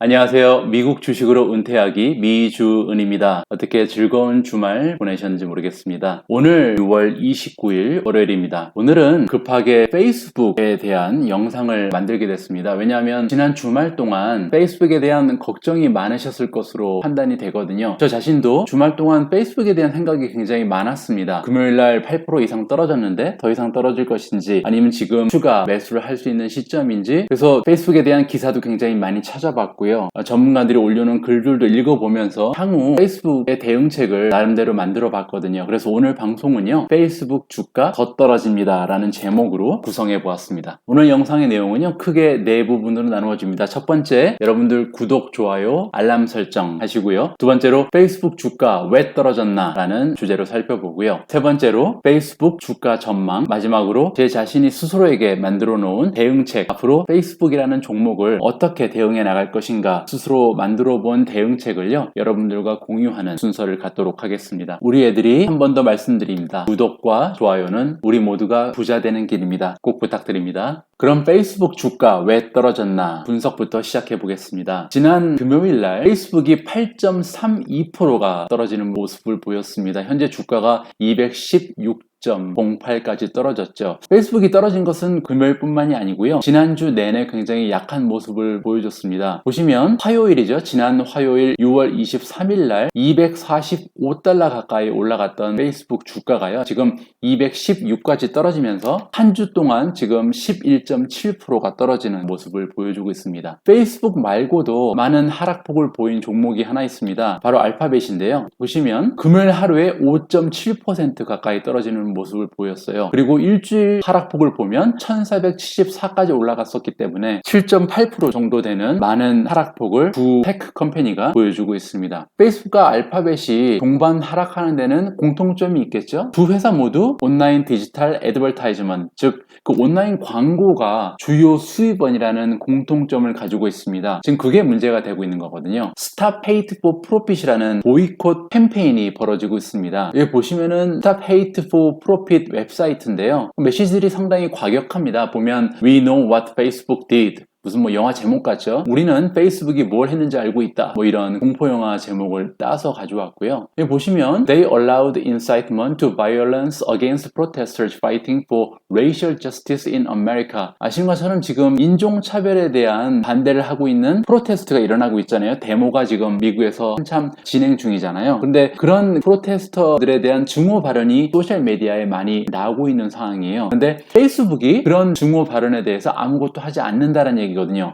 안녕하세요. 미국 주식으로 은퇴하기 미주은입니다. 어떻게 즐거운 주말 보내셨는지 모르겠습니다. 오늘 6월 29일 월요일입니다. 오늘은 급하게 페이스북에 대한 영상을 만들게 됐습니다. 왜냐하면 지난 주말 동안 페이스북에 대한 걱정이 많으셨을 것으로 판단이 되거든요. 저 자신도 주말 동안 페이스북에 대한 생각이 굉장히 많았습니다. 금요일날 8% 이상 떨어졌는데 더 이상 떨어질 것인지, 아니면 지금 추가 매수를 할 수 있는 시점인지, 그래서 페이스북에 대한 기사도 굉장히 많이 찾아봤고요. 전문가들이 올려놓은 글들도 읽어보면서 향후 페이스북의 대응책을 나름대로 만들어 봤거든요. 그래서 오늘 방송은요, 페이스북 주가 더 떨어집니다 라는 제목으로 구성해 보았습니다. 오늘 영상의 내용은요, 크게 네 부분으로 나누어집니다. 첫 번째, 여러분들 구독, 좋아요, 알람 설정 하시고요. 두 번째로 페이스북 주가 왜 떨어졌나 라는 주제로 살펴보고요. 세 번째로 페이스북 주가 전망, 마지막으로 제 자신이 스스로에게 만들어 놓은 대응책, 앞으로 페이스북이라는 종목을 어떻게 대응해 나갈 것인가, 스스로 만들어 본 대응책을요, 여러분들과 공유하는 순서를 갖도록 하겠습니다. 우리 애들이 한 번 더 말씀드립니다. 구독과 좋아요는 우리 모두가 부자 되는 길입니다. 꼭 부탁드립니다. 그럼 페이스북 주가 왜 떨어졌나 분석부터 시작해 보겠습니다. 지난 금요일날 페이스북이 8.32%가 떨어지는 모습을 보였습니다. 현재 주가가 216.08까지 떨어졌죠. 페이스북이 떨어진 것은 금요일뿐만이 아니고요, 지난주 내내 굉장히 약한 모습을 보여줬습니다. 보시면 화요일이죠. 지난 화요일 6월 23일 날 245달러 가까이 올라갔던 페이스북 주가가요, 지금 216까지 떨어지면서 한 주 동안 지금 11.7%가 떨어지는 모습을 보여주고 있습니다. 페이스북 말고도 많은 하락폭을 보인 종목이 하나 있습니다. 바로 알파벳인데요. 보시면 금요일 하루에 5.7% 가까이 떨어지는 모습을 보였어요. 그리고 일주일 하락폭을 보면 1474까지 올라갔었기 때문에 7.8% 정도 되는 많은 하락폭을 두 테크 컴퍼니가 보여주고 있습니다. 페이스북과 알파벳이 동반 하락하는 데는 공통점이 있겠죠. 두 회사 모두 온라인 디지털 애드버타이즈먼트, 즉 그 온라인 광고가 주요 수입원이라는 공통점을 가지고 있습니다. 지금 그게 문제가 되고 있는 거거든요. Stop Hate for Profit이라는 보이콧 캠페인이 벌어지고 있습니다. 여기 보시면은 Stop Hate for Profit 웹사이트인데요, 메시지들이 상당히 과격합니다. 보면 We know what Facebook did, 무슨 영화 제목 같죠? 우리는 페이스북이 뭘 했는지 알고 있다, 이런 공포영화 제목을 따서 가져왔고요. 여기 보시면 They allowed incitement to violence against protesters fighting for racial justice in America. 아시는 것처럼 지금 인종차별에 대한 반대를 하고 있는 프로테스트가 일어나고 있잖아요. 데모가 지금 미국에서 한참 진행 중이잖아요. 근데 그런 프로테스터들에 대한 증오 발언이 소셜미디어에 많이 나오고 있는 상황이에요. 근데 페이스북이 그런 증오 발언에 대해서 아무것도 하지 않는다는 얘기거든요.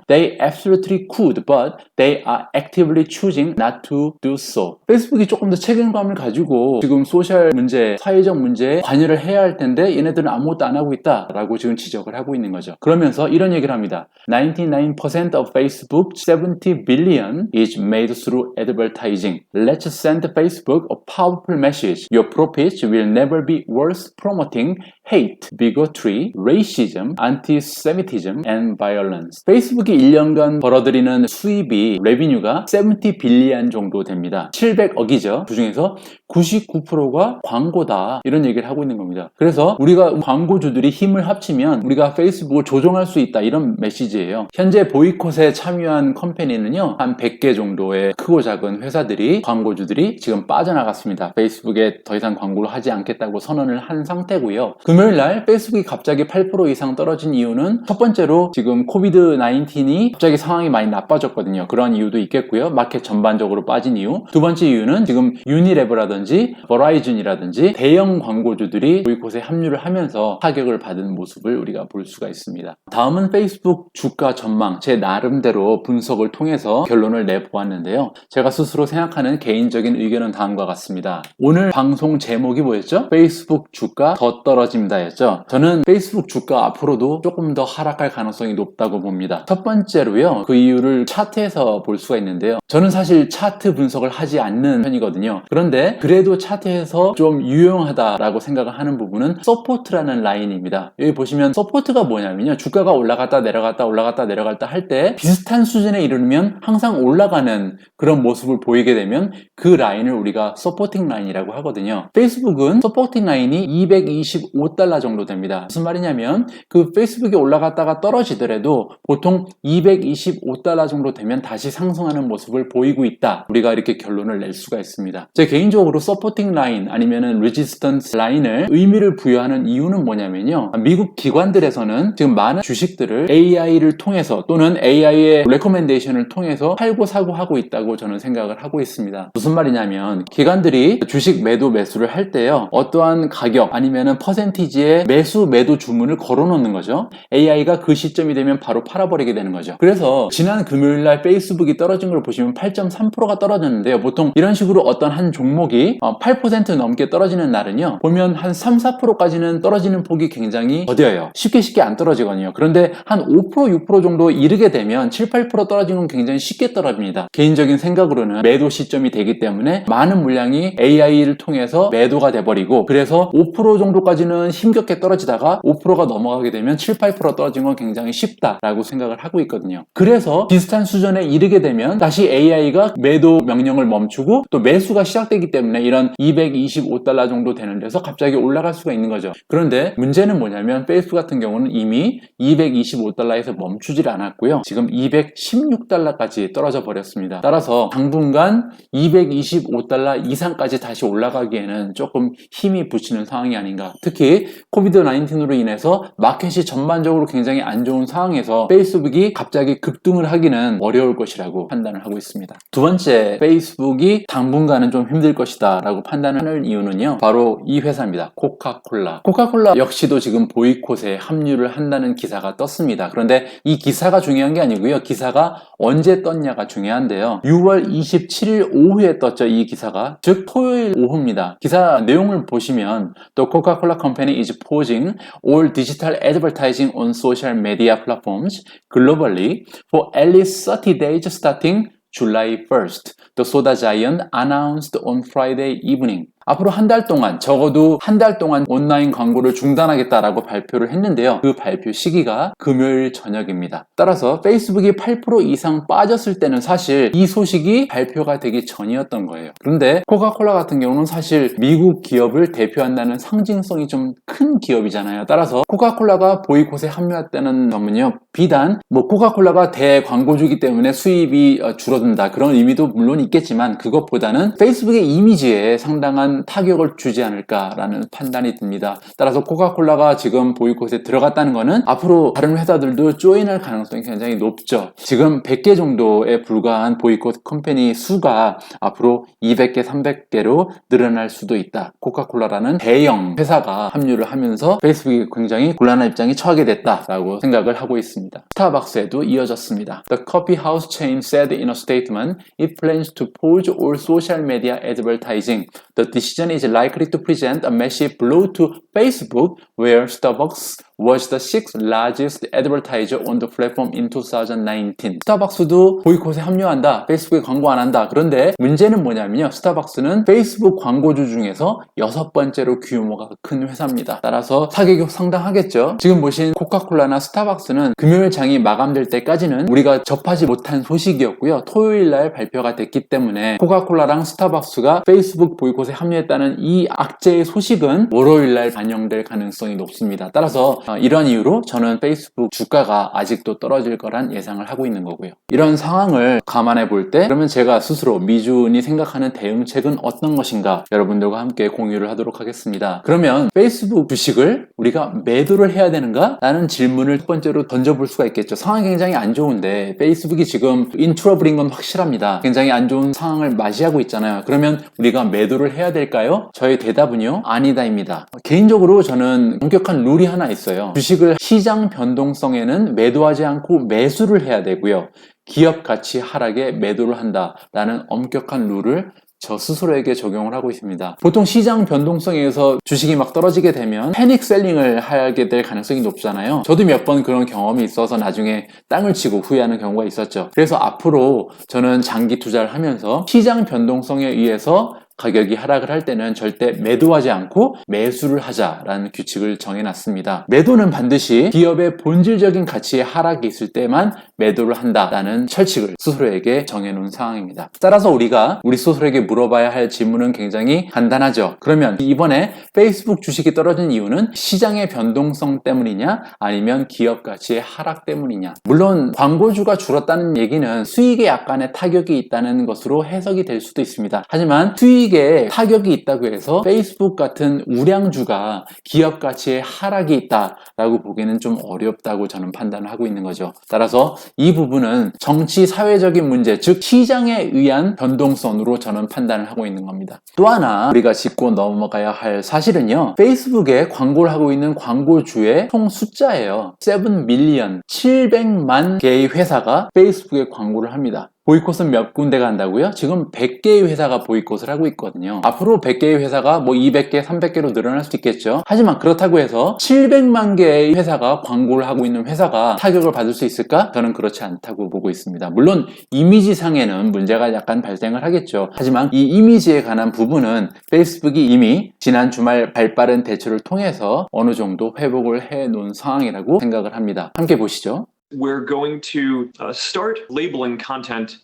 They absolutely could, but they are actively choosing not to do so. 페이스북이 조금 더 책임감을 가지고 지금 소셜 문제, 사회적 문제에 관여를 해야 할 텐데 얘네들은 아무것도 안 하고 있다라고 지금 지적을 하고 있는 거죠. 그러면서 이런 얘기를 합니다. 99% of Facebook 70 billion is made through advertising. Let's send Facebook a powerful message. Your profits will never be worth promoting hate, bigotry, racism, anti-Semitism, and violence. 페이스북이 1년간 벌어들이는 수입이, 레비뉴가 70 빌리언 정도 됩니다. 700억이죠. 그중에서 99%가 광고다, 이런 얘기를 하고 있는 겁니다. 그래서 우리가 광고주들이 힘을 합치면 우리가 페이스북을 조종할 수 있다, 이런 메시지예요. 현재 보이콧에 참여한 컴퍼니는요, 한 100개 정도의 크고 작은 회사들이, 광고주들이 지금 빠져나갔습니다. 페이스북에 더 이상 광고를 하지 않겠다고 선언을 한 상태고요. 금요일날 페이스북이 갑자기 8% 이상 떨어진 이유는 첫 번째로 지금 코비드-19이 갑자기 상황이 많이 나빠졌거든요. 그런 이유도 있겠고요. 마켓 전반적으로 빠진 이유. 두 번째 이유는 지금 유니레버라든지 버라이즌이라든지 대형 광고주들이 보이콧에 합류를 하면서 타격을 받은 모습을 우리가 볼 수가 있습니다. 다음은 페이스북 주가 전망, 제 나름대로 분석을 통해서 결론을 내보았는데요. 제가 스스로 생각하는 개인적인 의견은 다음과 같습니다. 오늘 방송 제목이 뭐였죠? 페이스북 주가 더 떨어집니다 였죠. 저는 페이스북 주가 앞으로도 조금 더 하락할 가능성이 높다고 봅니다. 첫 번째로요, 그 이유를 차트에서 볼 수가 있는데요. 저는 사실 차트 분석을 하지 않는 편이거든요. 그런데 그래도 차트에서 좀 유용하다라고 생각을 하는 부분은 서포트라는 라인입니다. 여기 보시면 서포트가 뭐냐면요, 주가가 올라갔다 내려갔다 올라갔다 내려갔다 할 때 비슷한 수준에 이르면 항상 올라가는 그런 모습을 보이게 되면 그 라인을 우리가 서포팅 라인이라고 하거든요. 페이스북은 서포팅 라인이 225 225달러 정도 됩니다. 무슨 말이냐면 그 페이스북에 올라갔다가 떨어지더라도 보통 225달러 정도 되면 다시 상승하는 모습을 보이고 있다. 우리가 이렇게 결론을 낼 수가 있습니다. 제 개인적으로 서포팅 라인 아니면은 레지스턴스 라인을 의미를 부여하는 이유는 뭐냐면요. 미국 기관들에서는 지금 많은 주식들을 AI를 통해서 또는 AI의 레코멘데이션을 통해서 팔고 사고 하고 있다고 저는 생각을 하고 있습니다. 무슨 말이냐면 기관들이 주식 매도 매수를 할 때요. 어떠한 가격 아니면은 퍼센티지의 매수 매도 주문을 걸어 놓는 거죠. AI가 그 시점이 되면 바로 팔아버리게 되는 거죠. 그래서 지난 금요일날 페이스북이 떨어진 걸 보시면 8.3%가 떨어졌는데요. 보통 이런 식으로 어떤 한 종목이 8% 넘게 떨어지는 날은요. 보면 한 3, 4%까지는 떨어지는 폭이 굉장히 더뎌요. 쉽게 안 떨어지거든요. 그런데 한 5%, 6% 정도 이르게 되면 7, 8% 떨어지는 건 굉장히 쉽게 떨어집니다. 개인적인 생각으로는 매도 시점이 되기 때문에 많은 물량이 AI를 통해서 매도가 돼버리고 그래서 5% 정도까지는 힘겹게 떨어지다가 5%가 넘어가게 되면 7, 8% 떨어지는 건 굉장히 쉽다라고 생각을 하고 있거든요. 그래서 비슷한 수준에 이르게 되면 다시 AI가 매도 명령을 멈추고 또 매수가 시작되기 때문에 이런 225달러 정도 되는 데서 갑자기 올라갈 수가 있는 거죠. 그런데 문제는 뭐냐면 페이스북 같은 경우는 이미 225달러에서 멈추질 않았고요. 지금 216달러까지 떨어져 버렸습니다. 따라서 당분간 225달러 이상까지 다시 올라가기에는 조금 힘이 붙이는 상황이 아닌가. 특히 코비드-19으로 인해서 마켓이 전반적으로 굉장히 안 좋은 상황에서 페이스북이 갑자기 급등을 하기는 어려울 것이라고 판단을 하고 있습니다. 두 번째, 페이스북이 당분간은 좀 힘들 것이다 라고 판단하는 이유는요. 바로 이 회사입니다. 코카콜라. 코카콜라 역시도 지금 보이콧에 합류를 한다는 기사가 떴습니다. 그런데 이 기사가 중요한 게 아니고요. 기사가 언제 떴냐가 중요한데요. 6월 27일 오후에 떴죠. 이 기사가. 즉 토요일 오후입니다. 기사 내용을 보시면 The Coca-Cola Company is pausing all digital advertising on social media platforms globally for at least 30 days starting July 1st. The soda giant announced on Friday evening. 앞으로 한 달 동안 적어도 한 달 동안 온라인 광고를 중단하겠다라고 발표를 했는데요. 그 발표 시기가 금요일 저녁입니다. 따라서 페이스북이 8% 이상 빠졌을 때는 사실 이 소식이 발표가 되기 전이었던 거예요. 그런데 코카콜라 같은 경우는 사실 미국 기업을 대표한다는 상징성이 좀 큰 기업이잖아요. 따라서 코카콜라가 보이콧에 합류했다는 점은요. 비단 코카콜라가 대광고주기 때문에 수입이 줄어든다 그런 의미도 물론 있겠지만 그것보다는 페이스북의 이미지에 상당한 타격을 주지 않을까라는 판단이 듭니다. 따라서 코카콜라가 지금 보이콧에 들어갔다는 거는 앞으로 다른 회사들도 조인할 가능성이 굉장히 높죠. 지금 100개 정도에 불과한 보이콧 컴퍼니 수가 앞으로 200개, 300개로 늘어날 수도 있다. 코카콜라라는 대형 회사가 합류를 하면서 페이스북이 굉장히 곤란한 입장에 처하게 됐다라고 생각을 하고 있습니다. 스타벅스에도 이어졌습니다. The coffee house chain said in a statement it plans to pause all social media advertising. The decision is likely to present a massive blow to Facebook, where Starbucks was the sixth largest advertiser on the platform in 2019. 스타벅스도 보이콧에 합류한다. 페이스북에 광고 안 한다. 그런데 문제는 뭐냐면요. 스타벅스는 페이스북 광고주 중에서 6번째로 규모가 큰 회사입니다. 따라서 타격이 상당하겠죠. 지금 보신 코카콜라나 스타벅스는 금요일 장이 마감될 때까지는 우리가 접하지 못한 소식이었고요. 토요일날 발표가 됐기 때문에 코카콜라랑 스타벅스가 페이스북 보이콧에 합류했다는 이 악재의 소식은 월요일날 반영될 가능성이 높습니다. 따라서 이런 이유로 저는 페이스북 주가가 아직도 떨어질 거란 예상을 하고 있는 거고요. 이런 상황을 감안해 볼 때 그러면 제가 스스로 미주은이 생각하는 대응책은 어떤 것인가 여러분들과 함께 공유를 하도록 하겠습니다. 그러면 페이스북 주식을 우리가 매도를 해야 되는가? 라는 질문을 첫 번째로 던져볼 수가 있겠죠. 상황이 굉장히 안 좋은데 페이스북이 지금 인트러블인 건 확실합니다. 굉장히 안 좋은 상황을 맞이하고 있잖아요. 그러면 우리가 매도를 해야 될까요? 저의 대답은요. 아니다입니다. 개인적으로 저는 엄격한 룰이 하나 있어요. 주식을 시장 변동성에는 매도하지 않고 매수를 해야 되고요. 기업 가치 하락에 매도를 한다라는 엄격한 룰을 저 스스로에게 적용을 하고 있습니다. 보통 시장 변동성에 의해서 주식이 막 떨어지게 되면 패닉 셀링을 하게 될 가능성이 높잖아요. 저도 몇 번 그런 경험이 있어서 나중에 땅을 치고 후회하는 경우가 있었죠. 그래서 앞으로 저는 장기 투자를 하면서 시장 변동성에 의해서 가격이 하락을 할 때는 절대 매도하지 않고 매수를 하자라는 규칙을 정해놨습니다. 매도는 반드시 기업의 본질적인 가치의 하락이 있을 때만 매도를 한다라는 철칙을 스스로에게 정해놓은 상황입니다. 따라서 우리가 우리 스스로에게 물어봐야 할 질문은 굉장히 간단하죠. 그러면 이번에 페이스북 주식이 떨어진 이유는 시장의 변동성 때문이냐 아니면 기업 가치의 하락 때문이냐. 물론 광고주가 줄었다는 얘기는 수익에 약간의 타격이 있다는 것으로 해석이 될 수도 있습니다. 하지만 수익에 타격이 있다고 해서 페이스북 같은 우량주가 기업 가치의 하락이 있다라고 보기는 좀 어렵다고 저는 판단을 하고 있는 거죠. 따라서 이 부분은 정치 사회적인 문제, 즉 시장에 의한 변동성으로 저는 판단을 하고 있는 겁니다. 또 하나 우리가 짚고 넘어가야 할 사실은요, 페이스북에 광고를 하고 있는 광고주의 총 숫자예요. 7밀리언 700만 개의 회사가 페이스북에 광고를 합니다. 보이콧은 몇 군데가 한다고요? 지금 100개의 회사가 보이콧을 하고 있거든요. 앞으로 100개의 회사가 뭐 200개, 300개로 늘어날 수 있겠죠. 하지만 그렇다고 해서 700만 개의 회사가 광고를 하고 있는 회사가 타격을 받을 수 있을까? 저는 그렇지 않다고 보고 있습니다. 물론 이미지상에는 문제가 약간 발생을 하겠죠. 하지만 이 이미지에 관한 부분은 페이스북이 이미 지난 주말 발빠른 대처를 통해서 어느 정도 회복을 해놓은 상황이라고 생각을 합니다. 함께 보시죠. We're going to start labeling content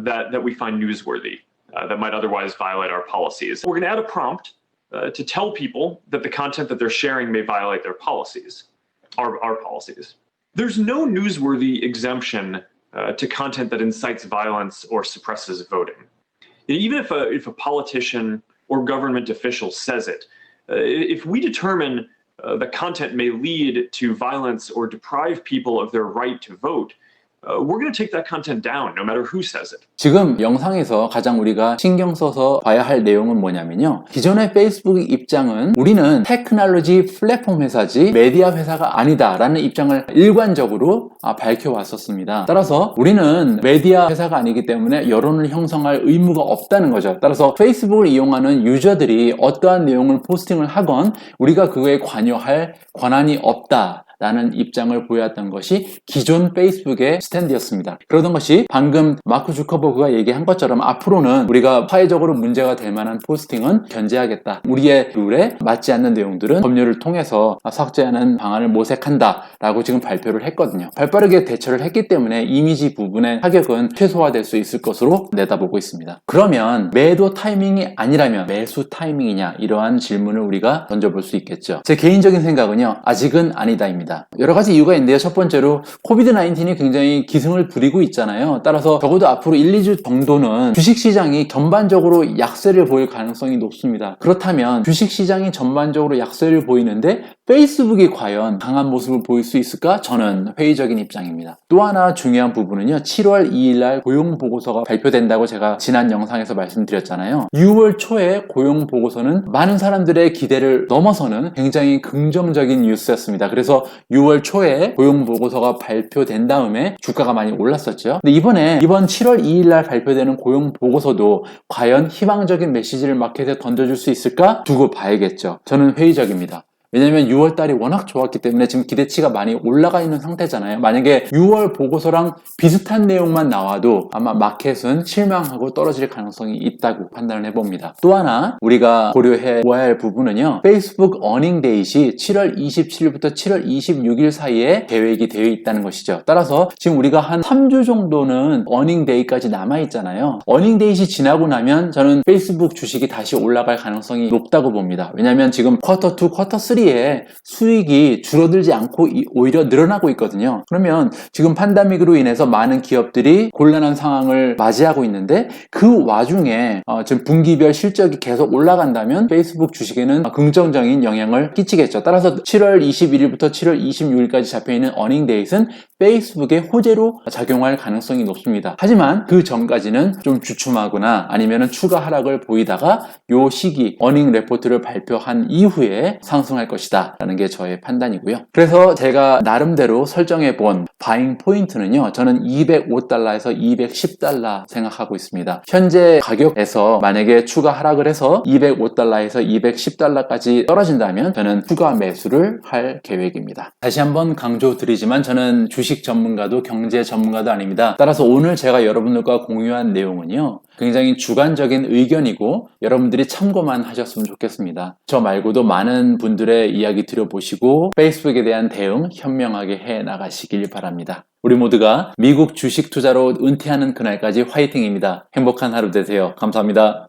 that we find newsworthy, that might otherwise violate our policies. We're going to add a prompt to tell people that the content that they're sharing may violate their policies, our policies. There's no newsworthy exemption to content that incites violence or suppresses voting. Even if a politician or government official says it, if we determine the content may lead to violence or deprive people of their right to vote, we're going to take that content down, no matter who says it. 지금 영상에서 가장 우리가 신경 써서 봐야 할 내용은 뭐냐면요, 기존의 페이스북의 입장은 우리는 테크놀로지 플랫폼 회사지 메디아 회사가 아니다 라는 입장을 일관적으로 밝혀왔었습니다. 따라서 우리는 메디아 회사가 아니기 때문에 여론을 형성할 의무가 없다는 거죠. 따라서 페이스북을 이용하는 유저들이 어떠한 내용을 포스팅을 하건 우리가 그거에 관여할 권한이 없다 라는 입장을 보여왔던 것이 기존 페이스북의 스탠드였습니다. 그러던 것이 방금 마크 주커버그가 얘기한 것처럼 앞으로는 우리가 사회적으로 문제가 될 만한 포스팅은 견제하겠다. 우리의 룰에 맞지 않는 내용들은 법률을 통해서 삭제하는 방안을 모색한다 라고 지금 발표를 했거든요. 발빠르게 대처를 했기 때문에 이미지 부분의 타격은 최소화될 수 있을 것으로 내다보고 있습니다. 그러면 매도 타이밍이 아니라면 매수 타이밍이냐, 이러한 질문을 우리가 던져볼 수 있겠죠. 제 개인적인 생각은요, 아직은 아니다입니다. 여러 가지 이유가 있는데요. 첫 번째로 코비드-19이 굉장히 기승을 부리고 있잖아요. 따라서 적어도 앞으로 1, 2주 정도는 주식시장이 전반적으로 약세를 보일 가능성이 높습니다. 그렇다면 주식시장이 전반적으로 약세를 보이는데 페이스북이 과연 강한 모습을 보일 수 있을까? 저는 회의적인 입장입니다. 또 하나 중요한 부분은요, 7월 2일날 고용보고서가 발표된다고 제가 지난 영상에서 말씀드렸잖아요. 6월 초에 고용보고서는 많은 사람들의 기대를 넘어서는 굉장히 긍정적인 뉴스였습니다. 그래서 6월 초에 고용보고서가 발표된 다음에 주가가 많이 올랐었죠. 근데 이번 7월 2일날 발표되는 고용보고서도 과연 희망적인 메시지를 마켓에 던져줄 수 있을까? 두고 봐야겠죠. 저는 회의적입니다. 왜냐면 6월달이 워낙 좋았기 때문에 지금 기대치가 많이 올라가 있는 상태잖아요. 만약에 6월 보고서랑 비슷한 내용만 나와도 아마 마켓은 실망하고 떨어질 가능성이 있다고 판단을 해봅니다. 또 하나 우리가 고려해 보아야 할 부분은요, 페이스북 어닝 데이시 7월 27일부터 7월 26일 사이에 계획이 되어 있다는 것이죠. 따라서 지금 우리가 한 3주 정도는 어닝 데이까지 남아있잖아요. 어닝 데이시 지나고 나면 저는 페이스북 주식이 다시 올라갈 가능성이 높다고 봅니다. 왜냐면 지금 쿼터 2, 쿼터 3의 수익이 줄어들지 않고 오히려 늘어나고 있거든요. 그러면 지금 팬데믹으로 인해서 많은 기업들이 곤란한 상황을 맞이하고 있는데 그 와중에 지금 분기별 실적이 계속 올라간다면 페이스북 주식에는 긍정적인 영향을 끼치겠죠. 따라서 7월 21일부터 7월 26일까지 잡혀있는 어닝데이트는 페이스북의 호재로 작용할 가능성이 높습니다. 하지만 그 전까지는 좀 주춤하거나 아니면 추가 하락을 보이다가 요 시기 어닝 레포트를 발표한 이후에 상승할 것이다 라는 게 저의 판단이고요. 그래서 제가 나름대로 설정해 본 바잉 포인트는요, 저는 205달러에서 210달러 생각하고 있습니다. 현재 가격에서 만약에 추가 하락을 해서 205달러에서 210달러까지 떨어진다면 저는 추가 매수를 할 계획입니다. 다시 한번 강조드리지만 저는 주식 전문가도 경제 전문가도 아닙니다. 따라서 오늘 제가 여러분들과 공유한 내용은요, 굉장히 주관적인 의견이고 여러분들이 참고만 하셨으면 좋겠습니다. 저 말고도 많은 분들의 이야기 들어보시고 페이스북에 대한 대응 현명하게 해 나가시길 바랍니다. 우리 모두가 미국 주식 투자로 은퇴하는 그날까지 화이팅입니다. 행복한 하루 되세요. 감사합니다.